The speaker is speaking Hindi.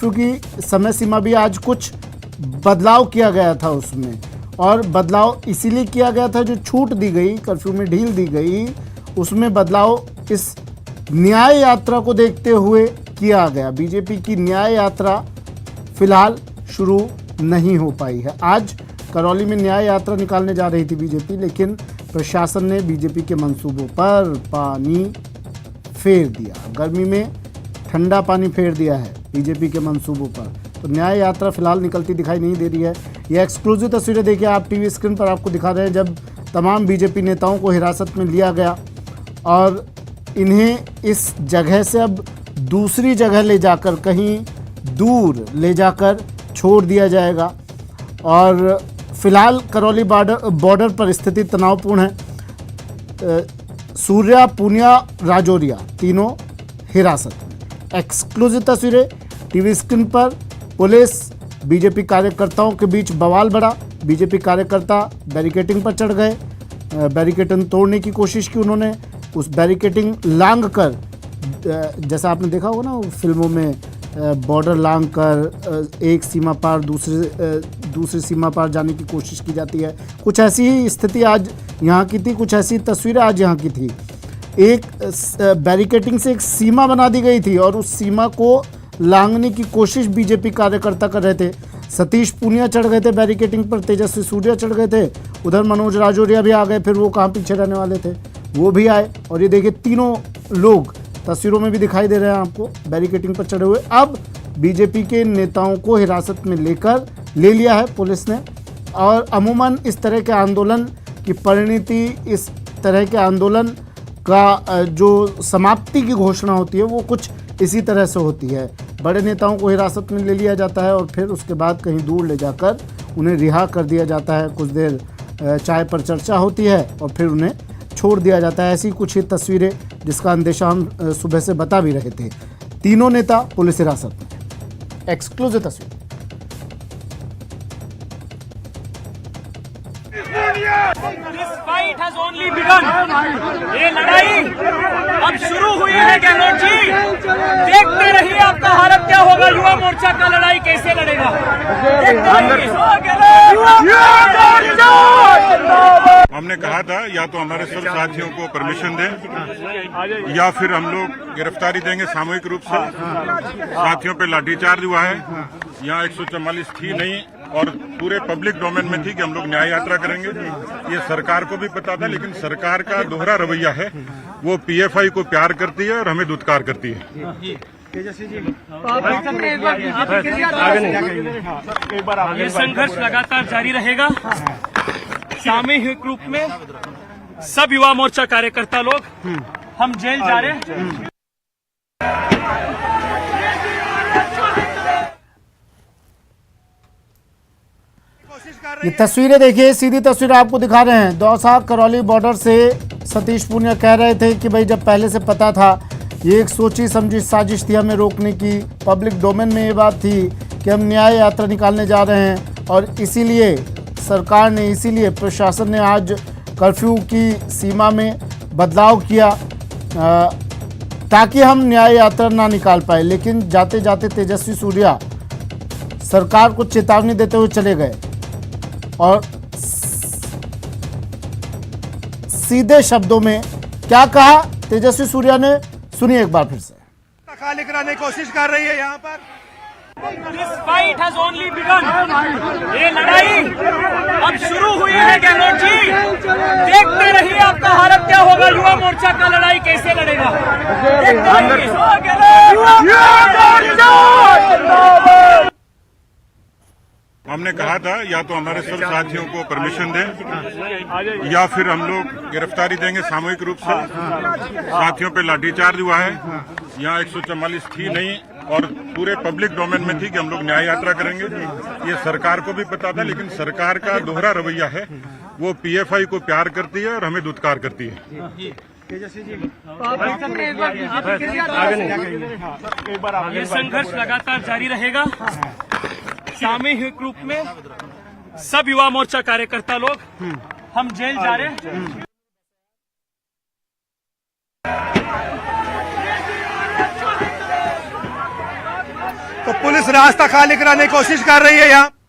क्योंकि समय सीमा भी आज कुछ बदलाव किया गया था उसमें, और बदलाव इसीलिए किया गया था जो छूट दी गई, कर्फ्यू में ढील दी गई, उसमें बदलाव इस न्याय यात्रा को देखते हुए किया गया। बीजेपी की न्याय यात्रा फिलहाल शुरू नहीं हो पाई है। आज करौली में न्याय यात्रा निकालने जा रही थी बीजेपी, लेकिन प्रशासन ने बीजेपी के मंसूबों पर पानी फेर दिया। गर्मी में ठंडा पानी फेर दिया है बीजेपी के मंसूबों पर। तो न्याय यात्रा फिलहाल निकलती दिखाई नहीं दे रही है। ये एक्सक्लूसिव तस्वीरें देखिए, आप टीवी स्क्रीन पर आपको दिखा रहे हैं जब तमाम बीजेपी नेताओं को हिरासत में लिया गया और इन्हें इस जगह से अब दूसरी जगह ले जाकर, कहीं दूर ले जाकर छोड़ दिया जाएगा। और फिलहाल करौली बॉर्डर पर स्थिति तनावपूर्ण है। सूर्या, पूनिया, राजौरिया तीनों हिरासत में। एक्सक्लूसिव तस्वीरें टीवी स्क्रीन पर। पुलिस बीजेपी कार्यकर्ताओं के बीच बवाल बढ़ा। बीजेपी कार्यकर्ता बैरिकेडिंग पर चढ़ गए, बैरिकेडिंग तोड़ने की कोशिश की उन्होंने। उस बैरिकेडिंग लांग कर, जैसा आपने देखा होगा ना फिल्मों में, बॉर्डर लांग कर एक सीमा पार दूसरी सीमा पार जाने की कोशिश की जाती है। कुछ ऐसी ही स्थिति आज यहाँ की थी, कुछ ऐसी तस्वीरें आज यहाँ की थी। एक बैरिकेडिंग से एक सीमा बना दी गई थी और उस सीमा को लांघने की कोशिश बीजेपी कार्यकर्ता कर रहे थे। सतीश पूनिया चढ़ गए थे बैरिकेडिंग पर, तेजस्वी सूर्या चढ़ गए थे, उधर मनोज राजौरिया भी आ गए, फिर वो कहाँ पीछे रहने वाले थे वो भी आए। और ये देखिए तीनों लोग तस्वीरों में भी दिखाई दे रहे हैं आपको बैरिकेडिंग पर चढ़े हुए। अब बीजेपी के नेताओं को हिरासत में ले लिया है पुलिस ने। और अमूमन इस तरह के आंदोलन की परिणति, इस तरह के आंदोलन का जो समाप्ति की घोषणा होती है वो कुछ इसी तरह से होती है। बड़े नेताओं को हिरासत में ले लिया जाता है और फिर उसके बाद कहीं दूर ले जाकर उन्हें रिहा कर दिया जाता है। कुछ देर चाय पर चर्चा होती है और फिर उन्हें छोड़ दिया जाता है। ऐसी कुछ ही तस्वीरें जिसका अंदेशा हम सुबह से बता भी रहे थे। तीनों नेता पुलिस हिरासत में। एक्सक्लूसिव तस्वीर। This fight has only begun. ये लड़ाई अब शुरू हुई है गहलोत जी। देखते रहिए आपका हालत क्या होगा, युवा मोर्चा का लड़ाई कैसे लड़ेगा। हमने कहा था या तो हमारे सब साथियों को परमिशन दें या फिर हम लोग गिरफ्तारी देंगे सामूहिक रूप से। साथियों पे लाठीचार्ज हुआ है, यहाँ 144 थी नहीं और पूरे पब्लिक डोमेन में थी कि हम लोग न्याय यात्रा करेंगे। ये सरकार को भी पता था, लेकिन सरकार का दोहरा रवैया है। वो पीएफआई को प्यार करती है और हमें दुत्कार करती है। ये संघर्ष लगातार जारी रहेगा। सामूहिक रूप में सब युवा मोर्चा कार्यकर्ता लोग हम जेल जा रहे हैं। ये तस्वीरें देखिए, सीधी तस्वीर आपको दिखा रहे हैं। दौसा करौली बॉर्डर से सतीश पूनिया कह रहे थे कि भाई जब पहले से पता था, ये एक सोची समझी साजिश थी हमें रोकने की। पब्लिक डोमेन में ये बात थी कि हम न्याय यात्रा निकालने जा रहे हैं और इसीलिए सरकार ने, इसीलिए प्रशासन ने आज कर्फ्यू की सीमा में बदलाव किया ताकि हम न्याय यात्रा ना निकाल पाए। लेकिन जाते जाते तेजस्वी सूर्या सरकार को चेतावनी देते हुए चले गए और सीधे शब्दों में क्या कहा तेजस्वी सूर्या ने, सुनिए एक बार फिर से। खाली कराने की कोशिश कर रही है यहाँ पर। This fight has only begun. ये लड़ाई अब शुरू हुई है गहलोत जी। देखते रहिए आपका हालत क्या होगा, युवा मोर्चा का लड़ाई कैसे लड़ेगा। हमने कहा था या तो हमारे सब साथियों को परमिशन दें या फिर हम लोग गिरफ्तारी देंगे सामूहिक रूप से। साथियों पे लाठीचार्ज हुआ है, यहाँ 144 थी नहीं और पूरे पब्लिक डोमेन में थी कि हम लोग न्याय यात्रा करेंगे। ये सरकार को भी पता था, लेकिन सरकार का दोहरा रवैया है। वो पीएफआई को प्यार करती है और हमें दुत्कार करती है। ये संघर्ष लगातार जारी रहेगा। सामूहिक रूप में सब युवा मोर्चा कार्यकर्ता लोग हम जेल जा रहे हैं। तो पुलिस रास्ता खाली कराने की कोशिश कर रही है यहाँ।